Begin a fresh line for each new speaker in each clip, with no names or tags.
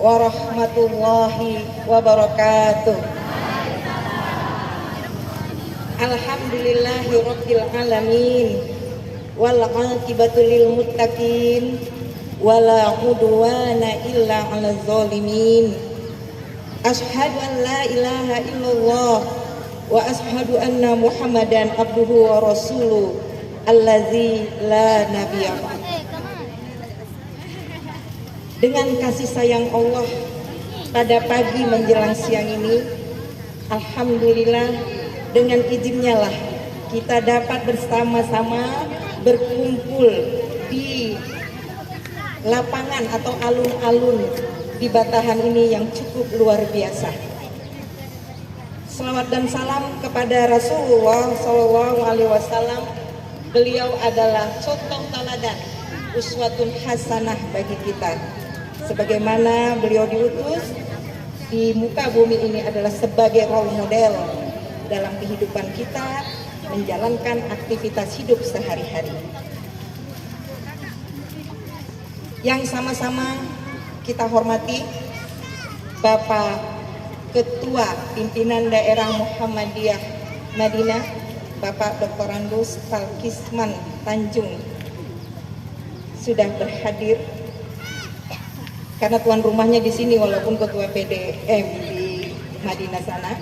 warahmatullahi wabarakatuh. Alhamdulillahi rabbil alamin wal aqibatu lil muttaqin wala udwana illa 'alal zalimin. Asyhadu an la ilaha illallah wa asyhadu anna Muhammadan abduhu wa rasuluh allazi la nabiyya ba'd. Dengan kasih sayang Allah pada pagi menjelang siang ini, alhamdulillah dengan izinnya lah kita dapat bersama-sama berkumpul di lapangan atau alun-alun di Batahan ini yang cukup luar biasa. Selawat dan salam kepada Rasulullah SAW. Beliau adalah contoh teladan, uswatun hasanah bagi kita. Sebagaimana beliau diutus di muka bumi ini adalah sebagai role model dalam kehidupan kita menjalankan aktivitas hidup sehari-hari. Yang sama-sama kita hormati Bapak Ketua Pimpinan Daerah Muhammadiyah Madinah, Bapak Dr. Andus Talkisman Tanjung sudah berhadir karena tuan rumahnya di sini walaupun ketua PDM di Madinah sana.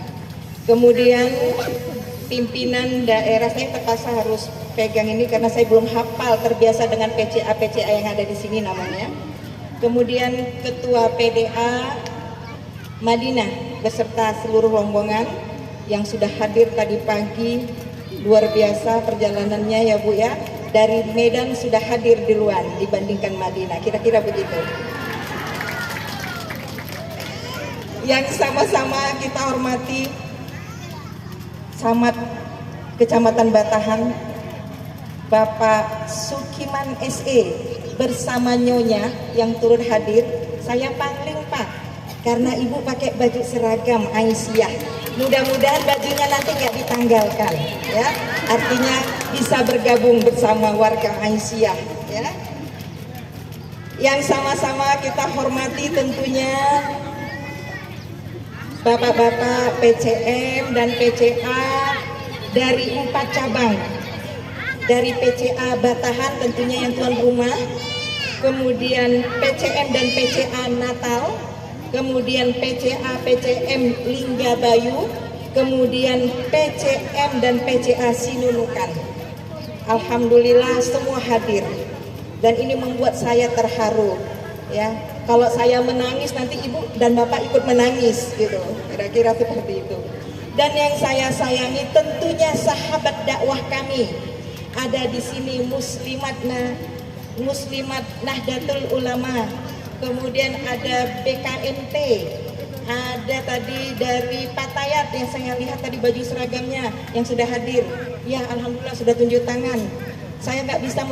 Kemudian pimpinan daerah, saya terpaksa harus pegang ini karena saya belum hafal, terbiasa dengan PCA yang ada di sini namanya. Kemudian ketua PDA Madinah beserta seluruh rombongan yang sudah hadir tadi pagi. Luar biasa perjalanannya ya Bu ya. Dari Medan sudah hadir duluan dibandingkan Madinah, kira-kira begitu. Yang sama-sama kita hormati Camat Kecamatan Batahan Bapak Sukiman SE bersama Nyonya yang turut hadir. Saya pangling Pak karena Ibu pakai baju seragam Aisyah. Mudah-mudahan bajunya nanti nggak ditanggalkan ya, artinya bisa bergabung bersama warga Aisyah ya. Yang sama-sama kita hormati tentunya Bapak-bapak PCM dan PCA dari 4 cabang, dari PCA Batahan tentunya yang tuan rumah, kemudian PCM dan PCA Natal, kemudian PCA PCM Linggabayu, kemudian PCM dan PCA Sinunukan. Alhamdulillah semua hadir dan ini membuat saya terharu ya. Kalau saya menangis nanti ibu dan bapak ikut menangis gitu, kira-kira seperti itu. Dan yang saya sayangi tentunya sahabat dakwah kami ada di sini, Muslimat Nahdlatul Ulama, kemudian ada BKMT, ada tadi dari Patayat yang saya lihat tadi baju seragamnya yang sudah hadir. Ya alhamdulillah sudah tunjuk tangan. Saya nggak bisa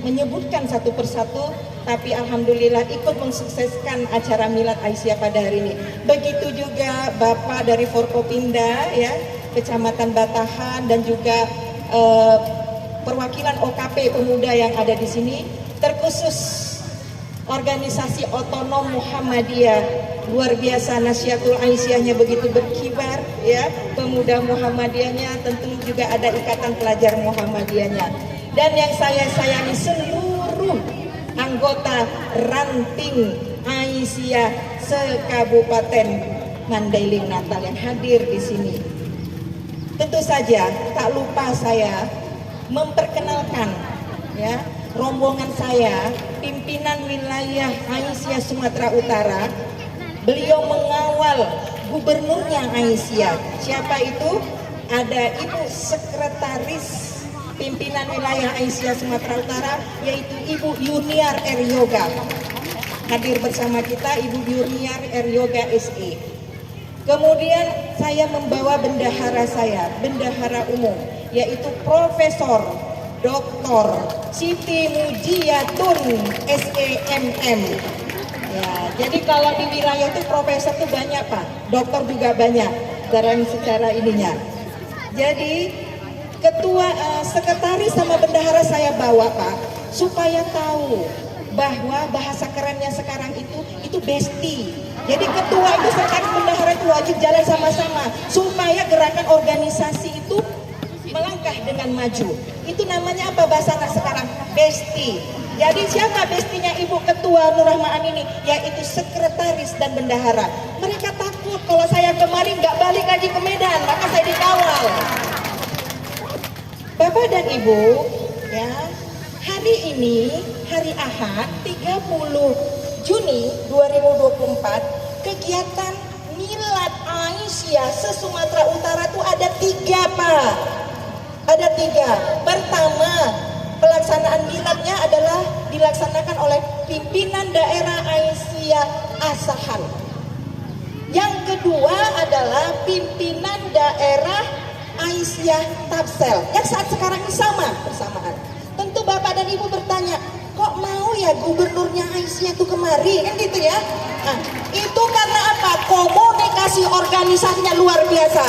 menyebutkan satu persatu, tapi alhamdulillah ikut mensukseskan acara Milad Aisyah pada hari ini. Begitu juga Bapak dari Forkopimda ya, Kecamatan Batahan dan juga perwakilan OKP pemuda yang ada di sini, terkhusus organisasi otonom Muhammadiyah. Luar biasa Nasyatul Aisyahnya begitu berkibar ya, pemuda Muhammadiyahnya, tentu juga ada ikatan pelajar Muhammadiyahnya. Dan yang saya sayangi seluruh anggota ranting Aisyah se-Kabupaten Mandailing Natal yang hadir di sini. Tentu saja tak lupa saya memperkenalkan ya rombongan saya, pimpinan wilayah Aisyah Sumatera Utara. Beliau mengawal gubernurnya Aisyah. Siapa itu? Ada Ibu Sekretaris Pimpinan Wilayah Aisyah Sumatera Utara, yaitu Ibu Yuniar R. Yoga. Hadir bersama kita Ibu Yuniar R. Yoga SE. Kemudian saya membawa bendahara saya, bendahara umum, yaitu Profesor Dr. Siti Mujiyatun SEMM. Ya, jadi kalau di wilayah itu profesor itu banyak Pak, dokter juga banyak dalam secara ininya. Jadi ketua sekretaris sama bendahara saya bawa Pak, supaya tahu bahwa bahasa kerennya sekarang itu bestie. Jadi ketua itu sekarang bendahara itu wajib jalan sama-sama supaya gerakan organisasi itu melangkah dengan maju. Itu namanya apa bahasa anak sekarang? Bestie. Jadi siapa bestinya Ibu Ketua Nur Rahma Amini? Yaitu sekretaris dan bendahara. Mereka takut kalau saya kemarin nggak balik lagi ke Medan, maka saya dikawal. Bapak dan Ibu, ya, hari ini, hari Ahad, 30 Juni 2024, kegiatan Milad Aisyah se-Sumatera Utara itu ada 3, Pak. Ada 3. Pertama, pelaksanaan miladnya adalah dilaksanakan oleh pimpinan daerah Aisyah Asahan. Yang kedua adalah pimpinan daerah Aisyah Tapsel yang saat sekarang ini sama bersamaan. Tentu Bapak dan Ibu bertanya, kok mau ya gubernurnya Aisyah itu kemari, kan gitu ya? Nah, itu karena apa? Komunikasi organisasinya luar biasa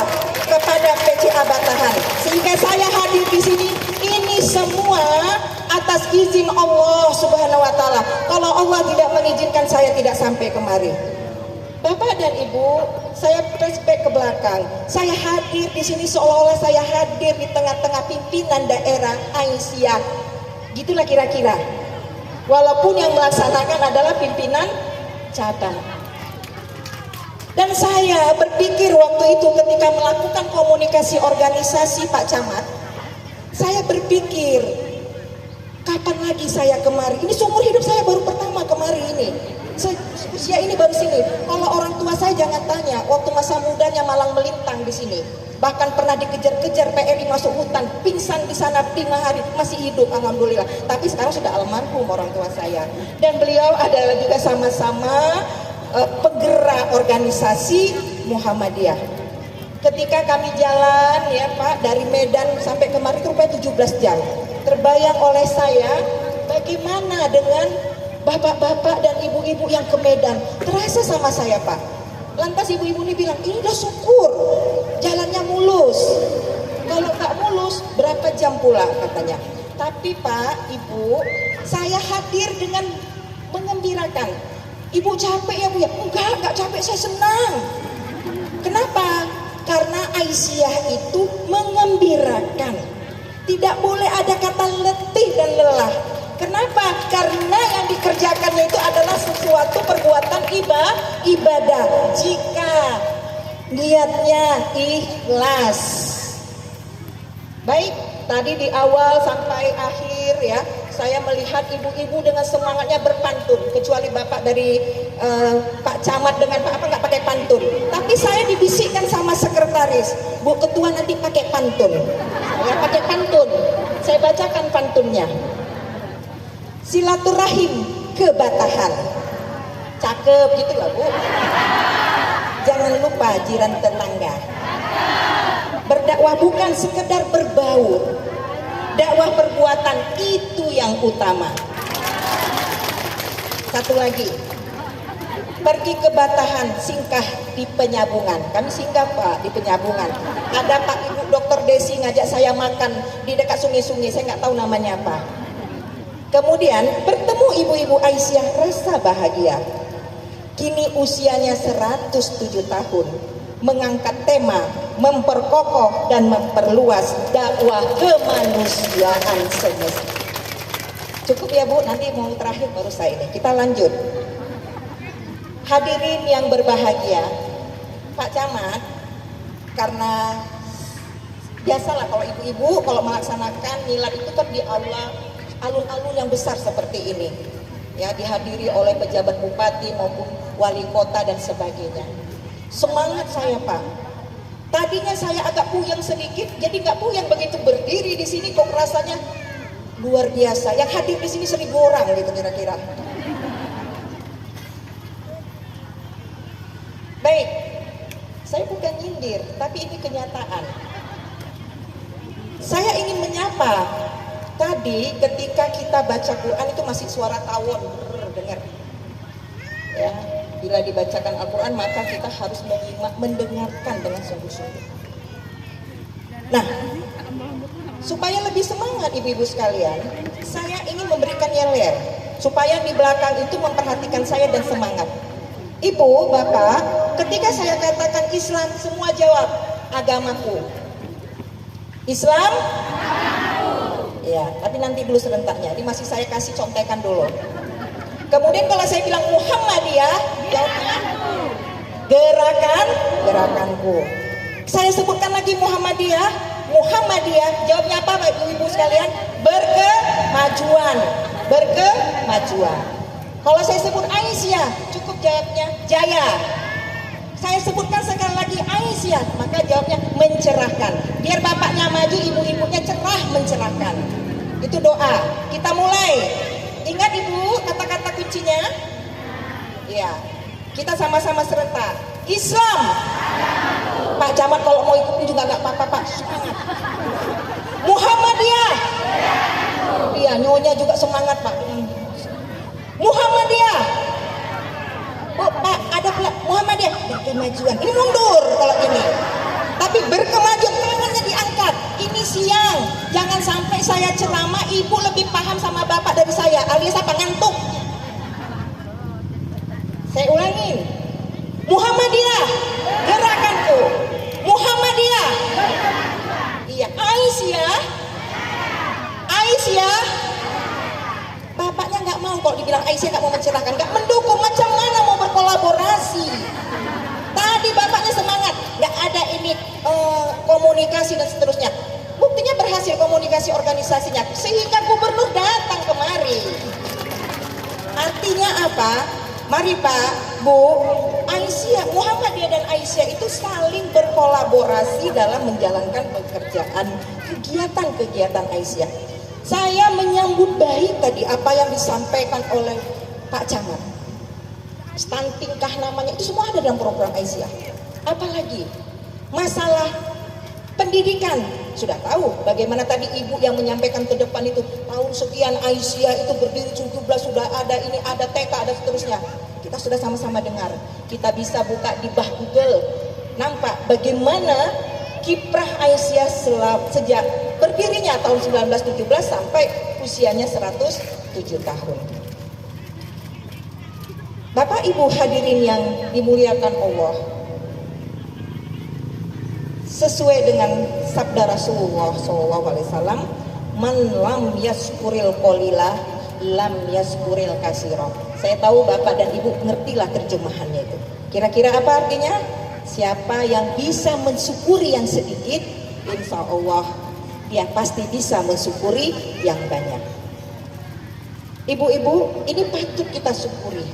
kepada PCA Batahan, sehingga saya hadir di sini. Ini semua atas izin Allah Subhanahu Wa Taala. Kalau Allah tidak mengizinkan, saya tidak sampai kemari. Bapak dan Ibu, saya flashback ke belakang. Saya hadir di sini seolah-olah saya hadir di tengah-tengah pimpinan daerah Aisyah. Gitulah kira-kira. Walaupun yang melaksanakan adalah pimpinan cabang. Dan saya berpikir waktu itu ketika melakukan komunikasi organisasi Pak Camat, saya berpikir, kapan lagi saya kemari? Ini seumur hidup saya baru pertama kemari ini. Usia ini baru sini. Kalau orang tua saya jangan tanya, waktu masa mudanya malang melintang di sini. Bahkan pernah dikejar-kejar PRI masuk hutan, pingsan di sana 5 hari, masih hidup alhamdulillah. Tapi sekarang sudah almarhum orang tua saya. Dan beliau adalah juga sama-sama penggerak organisasi Muhammadiyah. Ketika kami jalan ya Pak, dari Medan sampai kemarin itu rupanya 17 jam. Terbayang oleh saya bagaimana dengan bapak-bapak dan ibu-ibu yang ke Medan. Terasa sama saya Pak. Lantas ibu-ibu ini bilang, ini udah syukur jalannya mulus. Kalau nggak mulus berapa jam pula katanya. Tapi Pak, Ibu, saya hadir dengan mengembirakan. Ibu capek ya Bu ya? Enggak capek, saya senang. Kenapa? Karena Aisyah itu mengembirakan. Tidak boleh ada kata letih dan lelah. Kenapa? Karena yang dikerjakannya itu adalah sesuatu perbuatan ibadah. Jika niatnya ikhlas. Baik, tadi di awal sampai akhir ya, saya melihat ibu-ibu dengan semangatnya berpantun. Kecuali Bapak dari Pak Camat dengan Pak apa nggak pakai pantun. Tapi saya dibisikkan sama sekretaris, Bu Ketua nanti pakai pantun. Ya pakai pantun. Saya bacakan pantunnya. Silaturahim ke Batahan. Cakep gitu lah Bu. Jangan lupa jiran tetangga. Berdakwah bukan sekedar berbaur. Dakwah perbuatan itu yang utama. Satu lagi. Pergi ke Batahan, singgah di Penyabungan. Kami singgah Pak di Penyabungan. Ada Pak Ibu Dokter Desi ngajak saya makan di dekat sungai-sungai. Saya nggak tahu namanya apa. Kemudian bertemu ibu-ibu Aisyah, rasa bahagia. Kini usianya 107 tahun, mengangkat tema memperkokoh dan memperluas dakwah kemanusiaan semesta. Cukup ya Bu, nanti mau terakhir baru saya ini. Kita lanjut. Hadirin yang berbahagia, Pak Camat, karena biasalah kalau ibu-ibu kalau melaksanakan milad itu kan di aula alun-alun yang besar seperti ini ya, dihadiri oleh pejabat bupati maupun wali kota dan sebagainya. Semangat saya Pak. Tadinya saya agak puyeng sedikit, jadi nggak puyeng begitu berdiri di sini kok rasanya luar biasa. Yang hadir di sini 1000 orang gitu kira-kira. Baik, saya bukan nyindir, tapi ini kenyataan. Saya ingin menyapa. Tadi ketika kita baca Quran itu masih suara tawon, dengar. Ya, bila dibacakan Al-Quran maka kita harus mendengarkan dengan sungguh-sungguh. Nah, supaya lebih semangat ibu-ibu sekalian, saya ingin memberikan yeler. supaya di belakang itu memperhatikan saya dan semangat. Ibu, Bapak, ketika saya katakan Islam, semua jawab agamaku. Islam? Ya, tapi nanti dulu sebentarnya. Ini masih saya kasih contekan dulu. Kemudian kalau saya bilang Muhammadiyah, jawabnya gerakanku. Saya sebutkan lagi Muhammadiyah, jawabnya apa Ibu-ibu sekalian? Berkemajuan. Kalau saya sebut Aisyah, cukup jawabnya Jaya. Saya sebutkan sekali lagi Aisyah, maka jawabnya mencerahkan. Biar bapaknya maju, ibu-ibunya cerah mencerahkan. Itu doa. Kita mulai. Ingat Ibu kata-kata kuncinya? Ya. Kita sama-sama serentak. Islam. Pak Camat kalau mau ikut juga nggak apa-apa Pak. Semangat. Muhammadiyah. Iya, nyonya juga semangat Pak. Muhammadiyah. Oh, Pak, ada Muhammadiyah. Kemajuan. Ini mundur kalau ini. Tapi berkemajuan, tangannya diangkat. Ini siang. Jangan sampai saya ceramah, Ibu lebih paham sama Bapak dari saya. Alias apa? Ngantuk. Saya ulangin. Muhammadiyah, gerakanku. Muhammadiyah. Iya, Aisyah. Bapaknya nggak mau kalau dibilang Aisyah nggak mau mencerahkan, nggak mendukung. Macam mana mau berkolaborasi? Tadi bapaknya semangat, nggak ada ini komunikasi dan seterusnya. Buktinya berhasil komunikasi organisasinya, sehingga gubernur datang kemari. Artinya apa? Mari Pak, Bu, Aisyah, Muhammadiyah dan Aisyah itu saling berkolaborasi dalam menjalankan pekerjaan, kegiatan-kegiatan Aisyah. Saya menyambut baik tadi apa yang disampaikan oleh Pak Camat. Stunting kah namanya, itu semua ada dalam program Aisyah. Apalagi masalah pendidikan, sudah tahu bagaimana tadi Ibu yang menyampaikan ke depan itu tahun sekian Aisyah itu berdiri 17 sudah ada, ini ada TK, ada seterusnya. Kita sudah sama-sama dengar. Kita bisa buka di bah Google, nampak bagaimana kiprah Aisyah sejak berdirinya tahun 1917 sampai usianya 107 tahun. Bapak Ibu hadirin yang dimuliakan Allah, sesuai dengan sabda Rasulullah SAW, man lam yaskuril qolila lam yaskuril kasira. Saya tahu Bapak dan Ibu ngertilah terjemahannya itu. Kira-kira apa artinya? Siapa yang bisa mensyukuri yang sedikit, insya Allah dia pasti bisa mensyukuri yang banyak. Ibu-ibu, ini patut kita syukuri.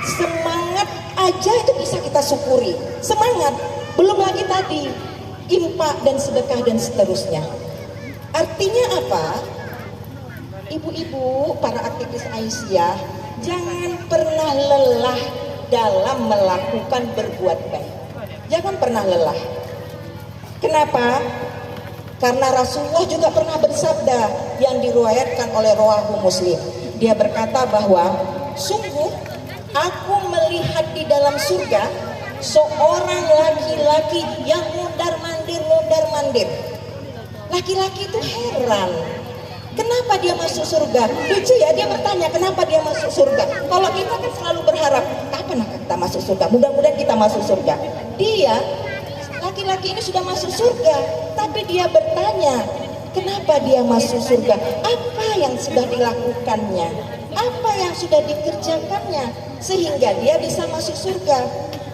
Semangat aja itu bisa kita syukuri. Semangat, belum lagi tadi infak dan sedekah dan seterusnya. Artinya apa? Ibu-ibu, para aktivis Aisyah, jangan pernah lelah dalam melakukan berbuat baik. Jangan pernah lelah. Kenapa? Karena Rasulullah juga pernah bersabda yang diriwayatkan oleh Rawahu Muslim. Dia berkata bahwa sungguh aku melihat di dalam surga seorang laki-laki yang mundar-mandir. Laki-laki itu heran, kenapa dia masuk surga? Lucu ya, dia bertanya kenapa dia masuk surga. Kalau kita kan selalu berharap kapan kita masuk surga, mudah-mudahan kita masuk surga. Dia laki-laki ini sudah masuk surga, tapi dia bertanya kenapa dia masuk surga, apa yang sudah dilakukannya, apa yang sudah dikerjakannya sehingga dia bisa masuk surga.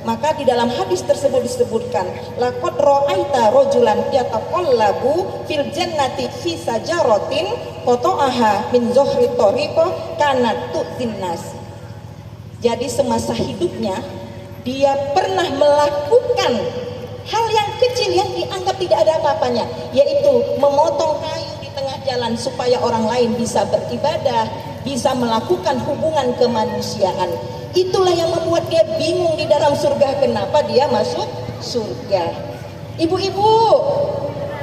Maka di dalam hadis tersebut disebutkan, laqad ra'aita rajulan yataqallabu fil jannati fi sajaratin qata'aha min zuhri tariqa kanat tu'zinnas. Jadi semasa hidupnya dia pernah melakukan hal yang kecil yang dianggap tidak ada apa-apanya, yaitu memotong kayu di tengah jalan supaya orang lain bisa beribadah, bisa melakukan hubungan kemanusiaan. Itulah yang membuat dia bingung di dalam surga, kenapa dia masuk surga. Ibu-ibu,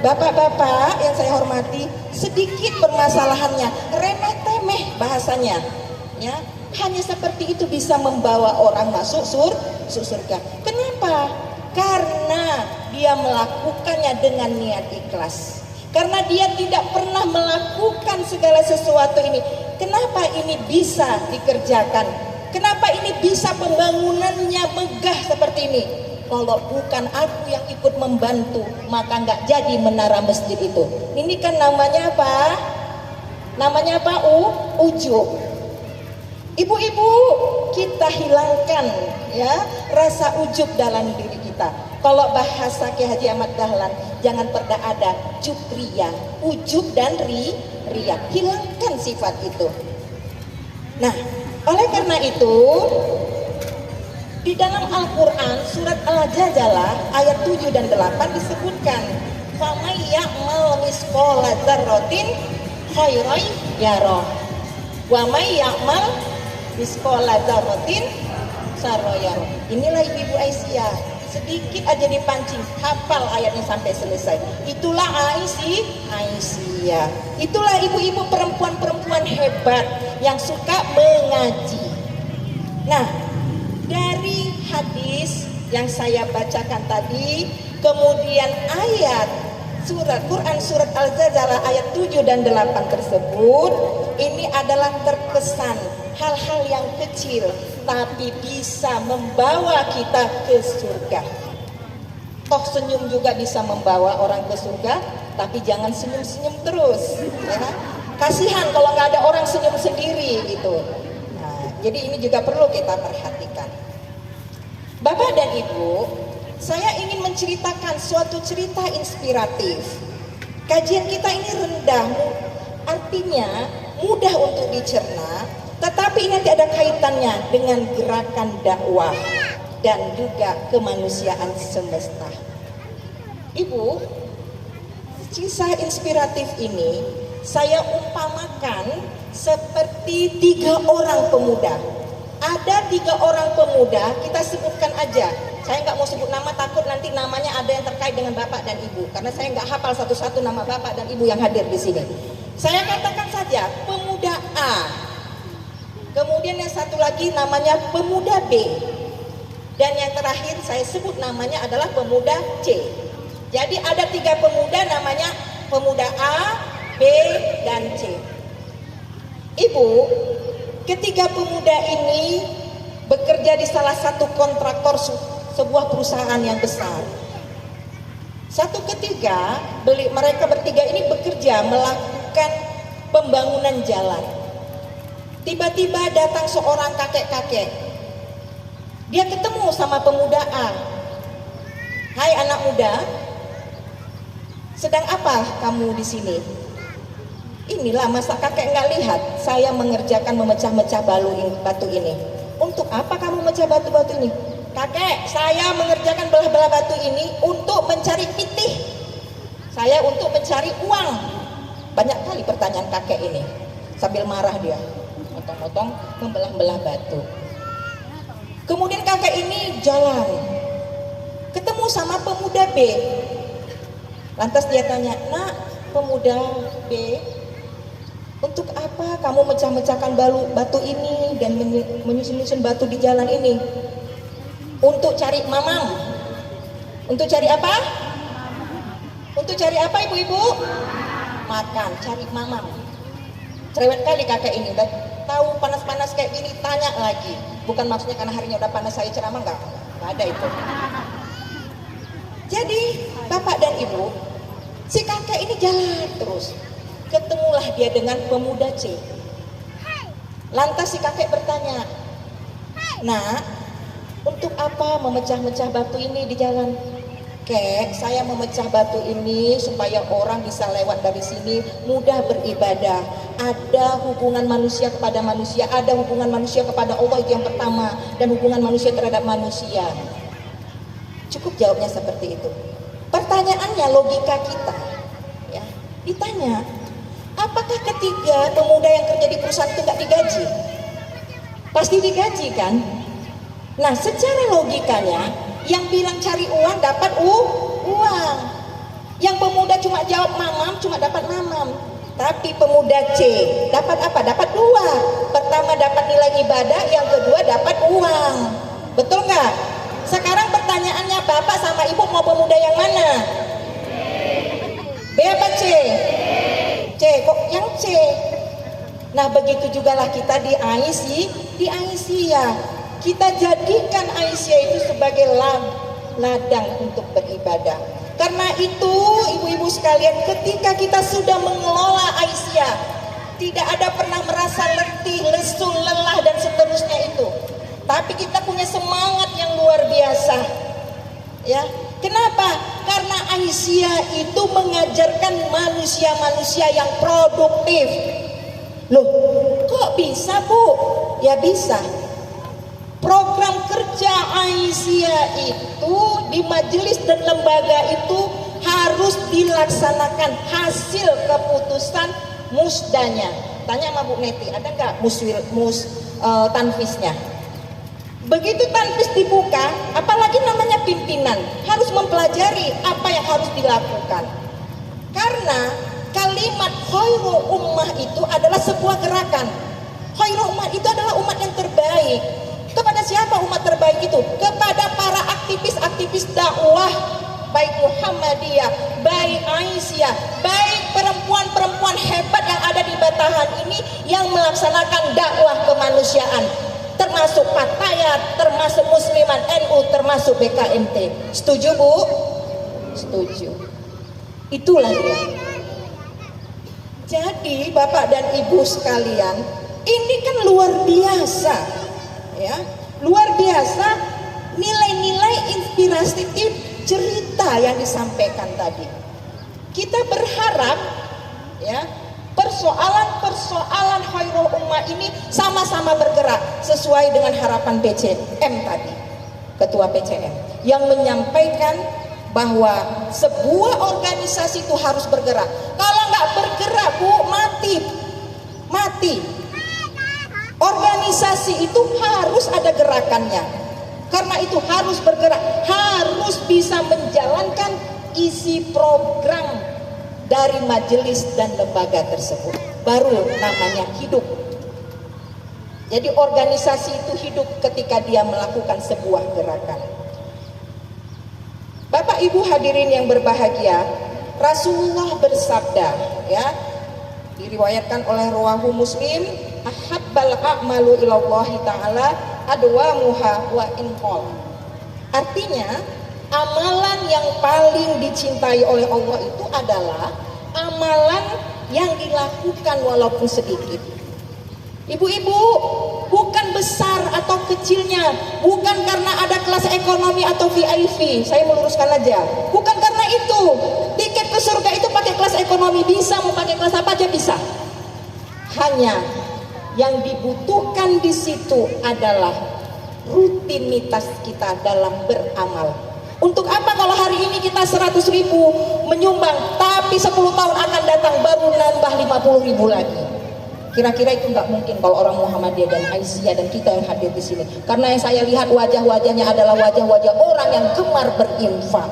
bapak-bapak yang saya hormati, sedikit permasalahannya, remeh temeh bahasanya, ya. Hanya seperti itu bisa membawa orang masuk surga. Kenapa? Karena dia melakukannya dengan niat ikhlas. Karena dia tidak pernah melakukan segala sesuatu ini kenapa ini bisa dikerjakan? Kenapa ini bisa pembangunannya megah seperti ini? Kalau bukan aku yang ikut membantu, maka nggak jadi menara masjid itu. Ini kan namanya apa? Namanya apa? Ujub. Ibu-ibu, kita hilangkan ya rasa ujub dalam diri kita. Kalau bahasa Ki Haji Ahmad Dahlan, jangan pernah ada jubria, ujub dan riya. Hilangkan sifat itu. Nah, oleh karena itu, di dalam Al-Quran surat Al-Jajalah ayat 7 dan 8 disebutkan, "Faman ya'mal misqala dzarratin khairan yarah, wa may ya'mal misqala dzarratin syarran yarah." Inilah ibu-ibu Aisyah, sedikit aja dipancing, hafal ayatnya sampai selesai. Itulah Aisyah. Itulah ibu-ibu perempuan-perempuan hebat yang suka mengaji. Nah, dari hadis yang saya bacakan tadi, kemudian ayat surat Quran surat Al-Jajalah ayat 7 dan 8 tersebut, ini adalah terkesan hal-hal yang kecil tapi bisa membawa kita ke surga. Toh senyum juga bisa membawa orang ke surga, tapi jangan senyum-senyum terus ya. Kasihan kalau nggak ada orang senyum sendiri gitu. Nah, jadi ini juga perlu kita perhatikan. Bapak dan Ibu, saya ingin menceritakan suatu cerita inspiratif. Kajian kita ini rendah, artinya mudah untuk dicerna, tetapi ini nanti ada kaitannya dengan gerakan dakwah dan juga kemanusiaan semesta. Ibu, kisah inspiratif ini saya umpamakan seperti 3 orang pemuda. Ada 3 orang pemuda, kita sebutkan aja. Saya nggak mau sebut nama, takut nanti namanya ada yang terkait dengan bapak dan ibu, karena saya nggak hafal satu-satu nama bapak dan ibu yang hadir di sini. Saya katakan saja pemuda A, kemudian yang satu lagi namanya pemuda B, dan yang terakhir saya sebut namanya adalah pemuda C. Jadi ada 3 pemuda, namanya pemuda A, B, dan C. Ibu, ketiga pemuda ini bekerja di salah satu kontraktor sebuah perusahaan yang besar. Satu ketika mereka bertiga ini bekerja melakukan pembangunan jalan. Tiba-tiba datang seorang kakek-kakek. Dia ketemu sama pemuda A. "Hai anak muda, sedang apa kamu di sini?" "Inilah, masa kakek nggak lihat saya mengerjakan memecah-mecah batu ini." "Untuk apa kamu mecah batu-batu ini?" "Kakek, saya mengerjakan belah-belah batu ini untuk mencari pitih. Saya untuk mencari uang." Banyak kali pertanyaan kakek ini. Sambil marah dia, motong-motong membelah-belah batu. Kemudian kakek ini jalan, ketemu sama pemuda B. Lantas dia tanya, "Nak, pemuda B, untuk apa kamu mecah-mecahkan batu ini dan menyusun-nyusun batu di jalan ini?" "Untuk cari mamam." "Untuk cari apa?" "Untuk cari apa ibu-ibu?" "Makan, cari mamam." Cerewet kali kakek ini, udah tahu panas-panas kayak gini tanya lagi. Bukan maksudnya karena harinya udah panas saya ceramah, enggak ada itu. Jadi bapak dan ibu, si kakek ini jalan terus. Ketemulah dia dengan pemuda C. Lantas si kakek bertanya, "Nak, untuk apa memecah-mecah batu ini di jalan?" "Kek, saya memecah batu ini supaya orang bisa lewat dari sini mudah beribadah. Ada hubungan manusia kepada manusia, ada hubungan manusia kepada Allah, itu yang pertama, dan hubungan manusia terhadap manusia." Cukup jawabnya seperti itu. Pertanyaannya logika kita, ya, ditanya, apakah ketiga pemuda yang kerja di perusahaan itu nggak digaji? Pasti digaji kan? Nah, secara logikanya, yang bilang cari uang dapat uang. Yang pemuda cuma jawab mamam, cuma dapat mamam. Tapi pemuda C dapat apa? Dapat 2. Pertama dapat nilai ibadah, yang kedua dapat uang. Betul nggak? Sekarang pertanyaannya, bapak sama ibu mau pemuda yang mana? B apa C? C, kok yang C? Nah begitu juga lah kita di Aisyah. Kita jadikan Aisyah itu sebagai ladang untuk beribadah. Karena itu ibu-ibu sekalian, ketika kita sudah mengelola Aisyah, tidak ada pernah merasa letih, lesu, lelah dan seterusnya itu. Tapi kita punya semangat yang luar biasa. Ya, kenapa? Karena Aisyah itu mengajarkan manusia-manusia yang produktif. Loh, kok bisa Bu? Ya bisa. Program kerja Aisyah itu di majelis dan lembaga itu harus dilaksanakan hasil keputusan musdanya. Tanya sama Bu Neti, ada nggak tanfisnya? Begitu tanfis dibuka, apalagi namanya pimpinan, harus mempelajari apa yang harus dilakukan. Karena kalimat khairul ummah itu adalah sebuah gerakan. Khairul ummah itu adalah umat yang terbaik. Kepada siapa umat terbaik itu? Kepada para aktivis-aktivis dakwah, baik Muhammadiyah, baik Aisyah, baik perempuan-perempuan hebat yang ada di Batahan ini yang melaksanakan dakwah kemanusiaan, termasuk Patayat, termasuk Musliman NU, termasuk BKMT. Setuju Bu? Setuju. Itulah dia. Jadi Bapak dan Ibu sekalian, ini kan luar biasa, ya, luar biasa nilai-nilai inspiratif cerita yang disampaikan tadi. Kita berharap, ya, persoalan-persoalan khairul ummah ini sama-sama bergerak sesuai dengan harapan PCM tadi, Ketua PCM, yang menyampaikan bahwa sebuah organisasi itu harus bergerak. Kalau nggak bergerak Bu, mati. Organisasi itu harus ada gerakannya. Karena itu harus bergerak, harus bisa menjalankan isi program dari majelis dan lembaga tersebut. Baru namanya hidup. Jadi organisasi itu hidup ketika dia melakukan sebuah gerakan. Bapak Ibu hadirin yang berbahagia, Rasulullah bersabda, ya, diriwayatkan oleh rawahu Muslim, ahabbal a'malu ilallahi ta'ala adwamuha wa inqal. Artinya, amalan yang paling dicintai oleh Allah itu adalah amalan yang dilakukan walaupun sedikit. Ibu-ibu, bukan besar atau kecilnya, bukan karena ada kelas ekonomi atau VIP, saya meluruskan aja, bukan karena itu. Tiket ke surga itu pakai kelas ekonomi bisa, mau pakai kelas apa aja bisa. Hanya yang dibutuhkan di situ adalah rutinitas kita dalam beramal. Untuk apa kalau hari ini kita 100.000 menyumbang, tapi 10 tahun akan datang baru nambah 50.000 lagi? Kira-kira itu nggak mungkin kalau orang Muhammadiyah dan Aisyah dan kita yang hadir di sini. Karena yang saya lihat wajah-wajahnya adalah wajah-wajah orang yang gemar berinfak.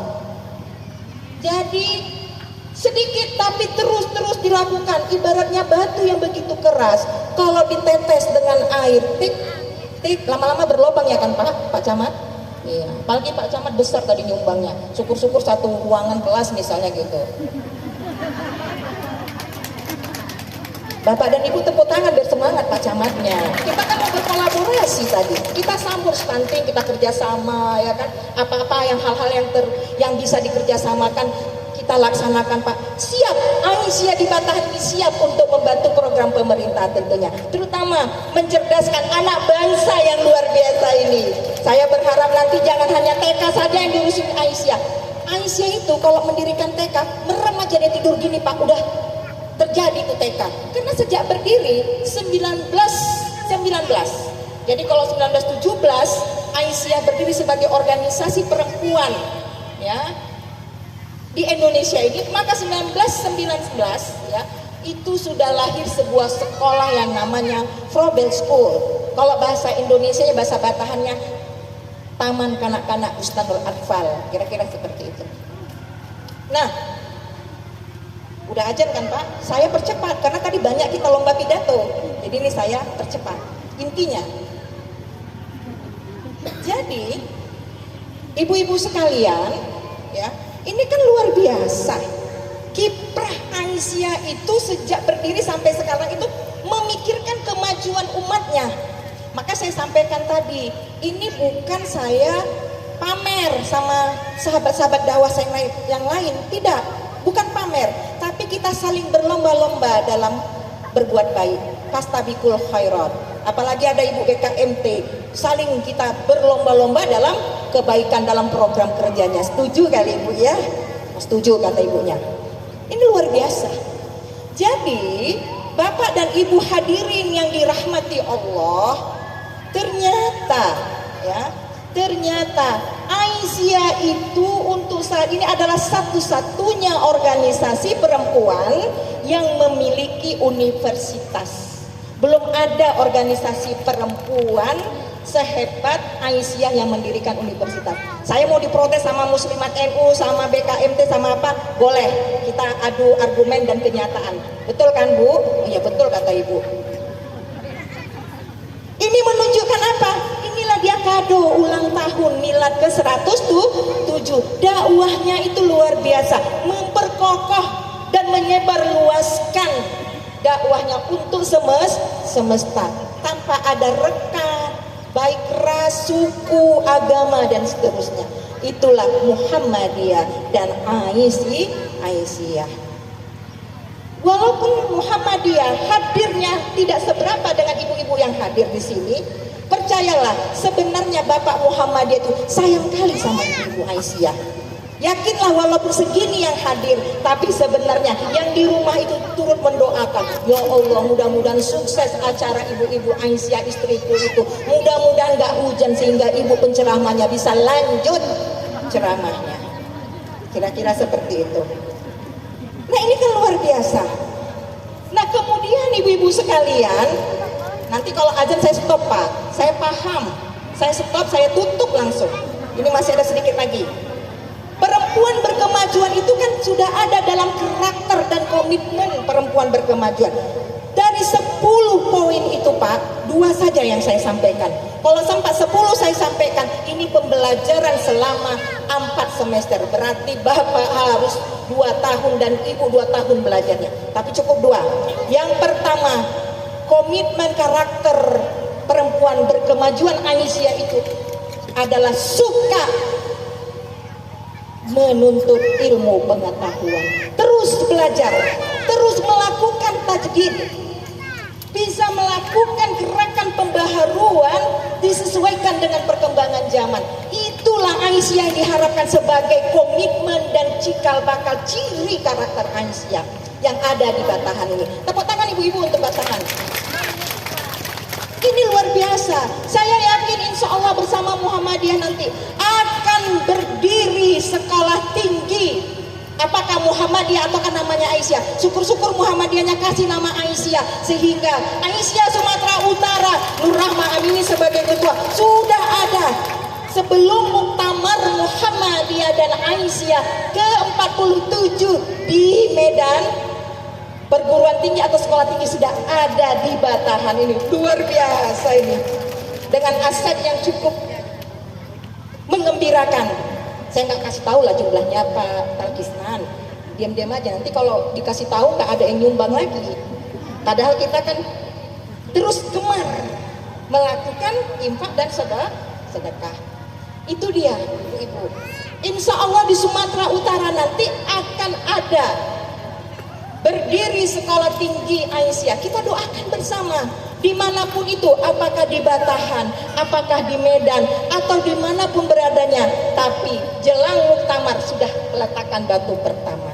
Jadi sedikit tapi terus dilakukan. Ibaratnya batu yang begitu keras, kalau ditetes dengan air, tik, lama-lama berlubang ya kan Pak Camat? Iya. Apalagi Pak Camat besar tadi nyumbangnya. Syukur-syukur satu ruangan kelas misalnya gitu. Bapak dan Ibu tepuk tangan biar semangat Pak Camatnya. Kita kan mau berkolaborasi tadi. Kita sambur stunting, kita kerjasama, ya kan. Apa-apa yang hal-hal yang bisa dikerjasamakan kita laksanakan Pak. Siap, Aisyah di Batahan ini siap untuk membantu program pemerintah tentunya. Terutama mencerdaskan anak bangsa yang luar biasa ini. Saya berharap nanti jangan hanya TK saja yang diurusin Aisyah. Aisyah itu kalau mendirikan TK, merem aja dia tidur gini Pak, udah terjadi itu TK. Karena sejak berdiri 1919. Jadi kalau 1917 Aisyah berdiri sebagai organisasi perempuan, ya, di Indonesia ini, maka 1919 ya, itu sudah lahir sebuah sekolah yang namanya Frobel School. Kalau bahasa Indonesia, bahasa Batahannya Taman Kanak-kanak Ustadzul Atfal, kira-kira seperti itu. Nah, udah ajar kan Pak? Saya percepat karena tadi banyak kita lomba pidato. Jadi ini saya percepat. Intinya, jadi ibu-ibu sekalian, ya, ini kan luar biasa. Kiprah Aisyah itu sejak berdiri sampai sekarang itu memikirkan kemajuan umatnya. Maka saya sampaikan tadi, ini bukan saya pamer sama sahabat-sahabat dakwah saya yang lain, tidak, bukan pamer, tapi kita saling berlomba-lomba dalam berbuat baik. Fastabiqul khairat. Apalagi ada Ibu BKMT, saling kita berlomba-lomba dalam kebaikan dalam program kerjanya. Setuju kali Ibu ya? Setuju kata ibunya. Ini luar biasa. Jadi Bapak dan Ibu hadirin yang dirahmati Allah, ternyata Aisyah itu untuk saat ini adalah satu-satunya organisasi perempuan yang memiliki universitas. Belum ada organisasi perempuan sehebat Aisyah yang mendirikan universitas. Saya mau diprotes sama Muslimat NU, sama BKMT, sama apa, boleh. Kita adu argumen dan kenyataan. Betul kan Bu? Iya betul kata Ibu. Ini menunjukkan apa? Inilah dia kado ulang tahun milad ke 107. Dakwahnya itu luar biasa, memperkokoh dan menyebarluaskan dakwahnya untuk semesta tanpa ada rekat, baik ras, suku, agama dan seterusnya. Itulah Muhammadiyah dan Aisyah. Walaupun Muhammadiyah hadirnya tidak seberapa dengan ibu-ibu yang hadir di sini, percayalah sebenarnya Bapak Muhammadiyah itu sayang kali sama Ibu Aisyah. Yakinlah walaupun segini yang hadir, tapi sebenarnya yang di rumah itu turut mendoakan, ya Allah mudah-mudahan sukses acara ibu-ibu Aisyah istriku itu, mudah-mudahan gak hujan sehingga ibu penceramahnya bisa lanjut ceramahnya. Kira-kira seperti itu. Nah ini kan luar biasa. Nah kemudian ibu-ibu sekalian, nanti kalau azan saya stop Pak, saya paham, saya stop, saya tutup langsung. Ini masih ada sedikit lagi. Perempuan berkemajuan itu kan sudah ada dalam karakter dan komitmen perempuan berkemajuan. Dari 10 poin itu Pak, 2 saja yang saya sampaikan. Kalau sampai 10 saya sampaikan, ini pembelajaran selama 4 semester. Berarti Bapak harus 2 tahun dan Ibu 2 tahun belajarnya. Tapi cukup 2. Yang pertama, komitmen karakter perempuan berkemajuan Aisyah itu adalah suka menuntut ilmu pengetahuan, terus belajar, terus melakukan tajdid, bisa melakukan gerakan pembaharuan disesuaikan dengan perkembangan zaman. Itulah Aisyah yang diharapkan sebagai komitmen dan cikal bakal ciri karakter Aisyah yang ada di Batahan ini. Tepuk tangan ibu-ibu untuk Batahan. Ini luar biasa. Saya yakin insya Allah bersama Muhammadiyah nanti akan berdiri sekolah tinggi. Apakah Muhammadiyah ataukah namanya Aisyah? Syukur-syukur Muhammadiyahnya kasih nama Aisyah, sehingga Aisyah Sumatera Utara Nur Rahma Amini sebagai ketua sudah ada sebelum muktamar Muhammadiyah dan Aisyah ke-47 di Medan. Perguruan tinggi atau sekolah tinggi sudah ada di Batahan ini. Luar biasa ini. Dengan aset yang cukup mengembirakan. Saya nggak kasih tahu lah jumlahnya Pak Talkisnan. Diam-diam aja. Nanti kalau dikasih tahu nggak ada yang nyumbang lagi. Padahal kita kan terus gemar melakukan infak dan sedekah. Itu dia ibu-ibu. Insya Allah di Sumatera Utara nanti akan ada berdiri sekolah tinggi Aisyah. Kita doakan bersama dimanapun itu, apakah di Batahan, apakah di Medan, atau dimanapun beradanya. Tapi jelang muktamar sudah meletakkan batu pertama.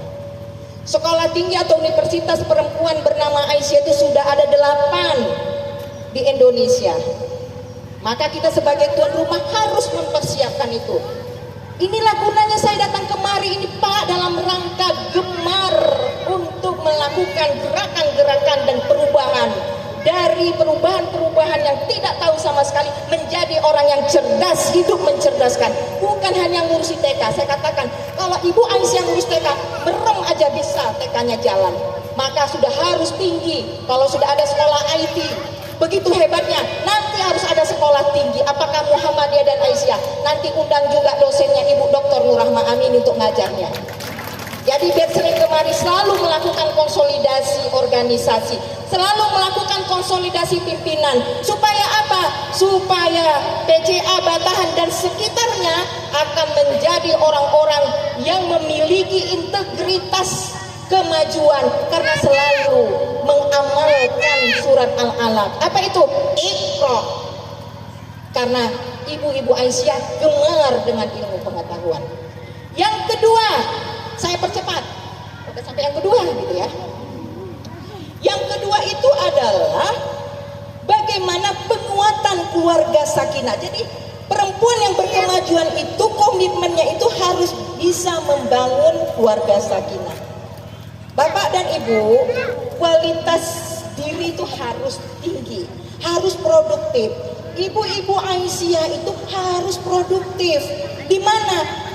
Sekolah tinggi atau universitas perempuan bernama Aisyah itu sudah ada 8 di Indonesia. Maka kita sebagai tuan rumah harus mempersiapkan itu. Inilah gunanya saya datang kemari ini Pak, dalam rangka gemar untuk melakukan gerakan-gerakan dan perubahan. Dari perubahan-perubahan yang tidak tahu sama sekali menjadi orang yang cerdas, hidup mencerdaskan. Bukan hanya ngurusi TK. Saya katakan kalau Ibu Aisyah ngurus TK, merem aja bisa TK-nya jalan. Maka sudah harus tinggi. Kalau sudah ada sekolah IT, begitu hebatnya, nanti harus ada sekolah tinggi. Apakah Muhammadiyah dan Aisyah? Nanti undang juga dosennya Ibu Dr. Nur Rahma Amini untuk ngajarnya. Jadi biar sering kemari
tadi selalu melakukan konsolidasi organisasi, selalu melakukan konsolidasi pimpinan. Supaya apa? Supaya PCA Batahan dan sekitarnya akan menjadi orang-orang yang memiliki integritas kemajuan karena selalu mengamalkan surat Al-Alaq. Apa itu? Iqra. Karena ibu-ibu Aisyah gemar dengan ilmu pengetahuan. Yang kedua, saya percepat. Udah sampai yang kedua gitu ya. Yang kedua itu adalah bagaimana penguatan keluarga sakinah. Jadi perempuan yang berkemajuan itu komitmennya itu harus bisa membangun keluarga sakinah. Bapak dan Ibu, kualitas diri itu harus tinggi, harus produktif. Ibu-ibu Aisyah itu harus produktif. Di mana?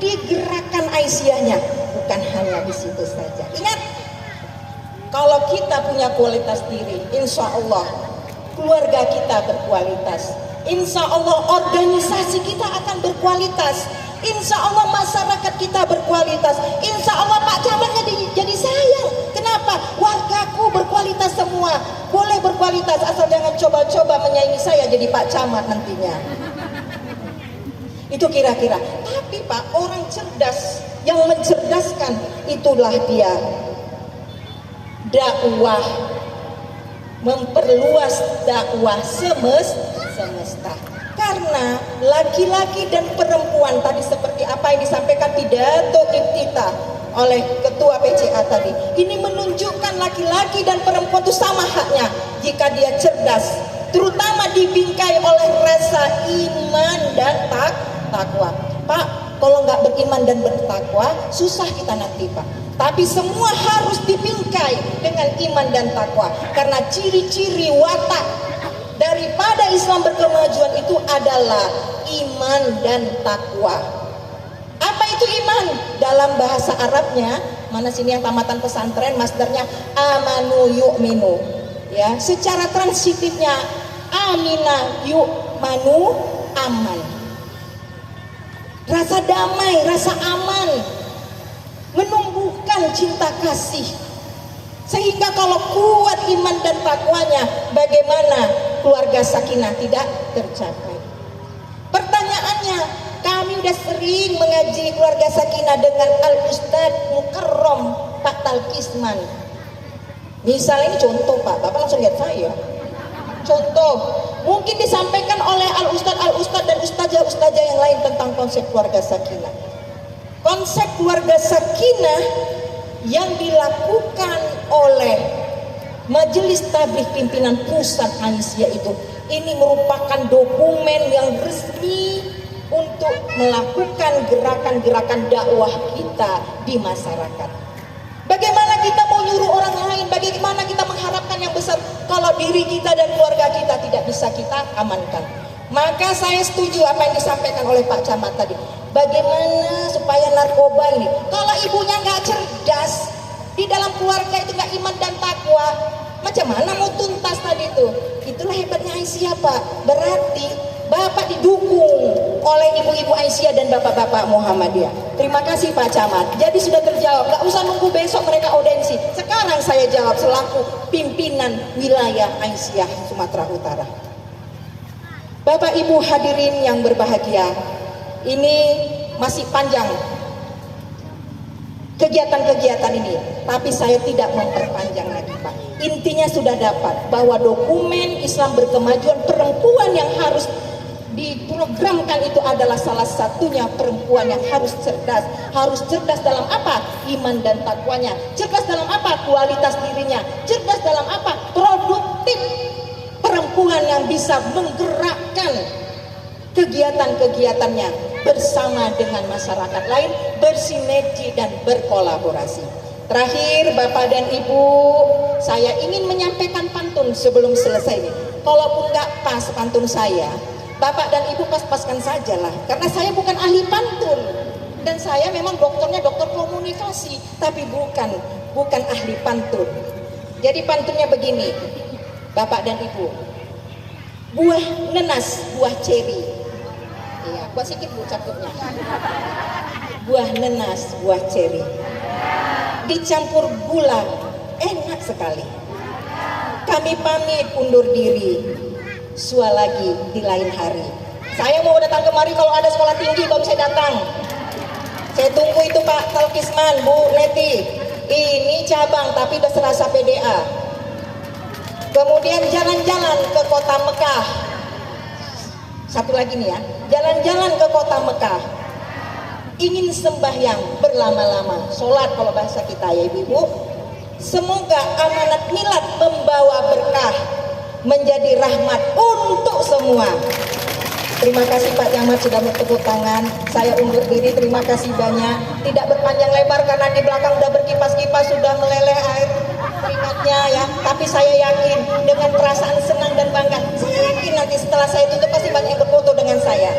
Di gerakan Aisyahnya, bukan hanya di situ saja. Ingat, kalau kita punya kualitas diri, insya Allah keluarga kita berkualitas. Insya Allah organisasi kita akan berkualitas. Insya Allah masyarakat kita berkualitas. Insya Allah Pak Camatnya jadi sayang. Kenapa? Wargaku berkualitas semua. Boleh berkualitas asal jangan coba-coba menyaingi saya jadi Pak Camat nantinya. Itu kira-kira. Tapi Pak, orang cerdas yang mencerdaskan itulah dia. Dakwah, memperluas dakwah semesta. Karena laki-laki dan perempuan tadi seperti apa yang disampaikan pidato iftitah oleh ketua PCA tadi, ini menunjukkan laki-laki dan perempuan itu sama haknya jika dia cerdas, terutama dibingkai oleh rasa iman dan takwa. Pak, kalau nggak beriman dan bertakwa susah kita nanti Pak. Tapi semua harus dibingkai dengan iman dan takwa, karena ciri-ciri watak daripada Islam berkemajuan itu adalah iman dan takwa. Apa itu iman? Dalam bahasa Arabnya, mana sini yang tamatan pesantren, masdarnya amanu yu'minu. Ya, secara transitifnya amina yu'manu, aman. Rasa damai, rasa aman, menumbuhkan cinta kasih. Sehingga kalau kuat iman dan takwanya, bagaimana keluarga sakinah tidak tercapai? Pertanyaannya, kami udah sering mengaji keluarga sakinah dengan Al-Ustadz Mukarram Pak Talkisman. Misalnya ini contoh Pak, Bapak langsung lihat saya. Contoh, mungkin disampaikan oleh Al-Ustadz dan ustazah-ustazah yang lain tentang konsep keluarga sakinah. Konsep keluarga sakinah yang dilakukan oleh Majelis Tabligh Pimpinan Pusat Aisyah itu, ini merupakan dokumen yang resmi untuk melakukan gerakan-gerakan dakwah kita di masyarakat. Bagaimana kita mau nyuruh orang lain, bagaimana kita mengharapkan yang besar kalau diri kita dan keluarga kita tidak bisa kita amankan. Maka saya setuju apa yang disampaikan oleh Pak Camat tadi. Bagaimana supaya narkoba ini, kalau ibunya nggak cerdas, di dalam keluarga itu nggak iman dan takwa, macam mana mau tuntas tadi itu? Itulah hebatnya Aisyah Pak. Berarti Bapak didukung oleh ibu-ibu Aisyah dan bapak-bapak Muhammadiyah. Terima kasih Pak Camat. Jadi sudah terjawab, nggak usah nunggu besok mereka audensi. Sekarang saya jawab selaku pimpinan wilayah Aisyah Sumatera Utara. Bapak Ibu hadirin yang berbahagia, ini masih panjang kegiatan-kegiatan ini, tapi saya tidak memperpanjang lagi Pak. Intinya sudah dapat bahwa dokumen Islam berkemajuan perempuan yang harus diprogramkan itu adalah salah satunya perempuan yang harus cerdas. Harus cerdas dalam apa? Iman dan takwanya. Cerdas dalam apa? Kualitas dirinya. Cerdas dalam apa? Produktif. Perempuan yang bisa menggerakkan kegiatan-kegiatannya bersama dengan masyarakat lain, bersinergi dan berkolaborasi. Terakhir Bapak dan Ibu, saya ingin menyampaikan pantun sebelum selesai ini. Kalaupun nggak pas pantun saya, Bapak dan Ibu pas-paskan sajalah, karena saya bukan ahli pantun dan saya memang dokternya dokter komunikasi, tapi bukan ahli pantun. Jadi pantunnya begini, Bapak dan Ibu, buah nenas, buah ceri. Iya, buah sikit Bu cakupnya. Buah nenas, buah ceri. dicampur gula, enak sekali. Kami pamit undur diri. Sua lagi di lain hari. Saya mau datang kemari kalau ada sekolah tinggi baru saya datang. Saya tunggu itu Pak Talkisman, Bu Neti. Ini cabang tapi udah serasa PDA. Kemudian jalan-jalan ke kota Mekah. Satu lagi nih ya, jalan-jalan ke kota Mekah. Ingin sembahyang berlama-lama, sholat kalau bahasa kita ya ibu-ibu. Semoga amanat milad membawa berkah, menjadi rahmat untuk semua. Terima kasih Pak Camat sudah bertepuk tangan. Saya undur diri, terima kasih banyak. Tidak berpanjang lebar karena di belakang udah berkipas-kipas, sudah meleleh air keringatnya ya. Tapi saya yakin dengan perasaan senang dan bangga, saya yakin nanti setelah saya tutup pasti banyak yang berfoto dengan saya.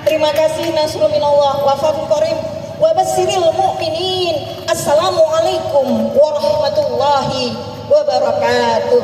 Terima kasih. Nasrul minallah wa fathul qarim wa basyiril mu'minin. Assalamualaikum warahmatullahi wabarakatuh.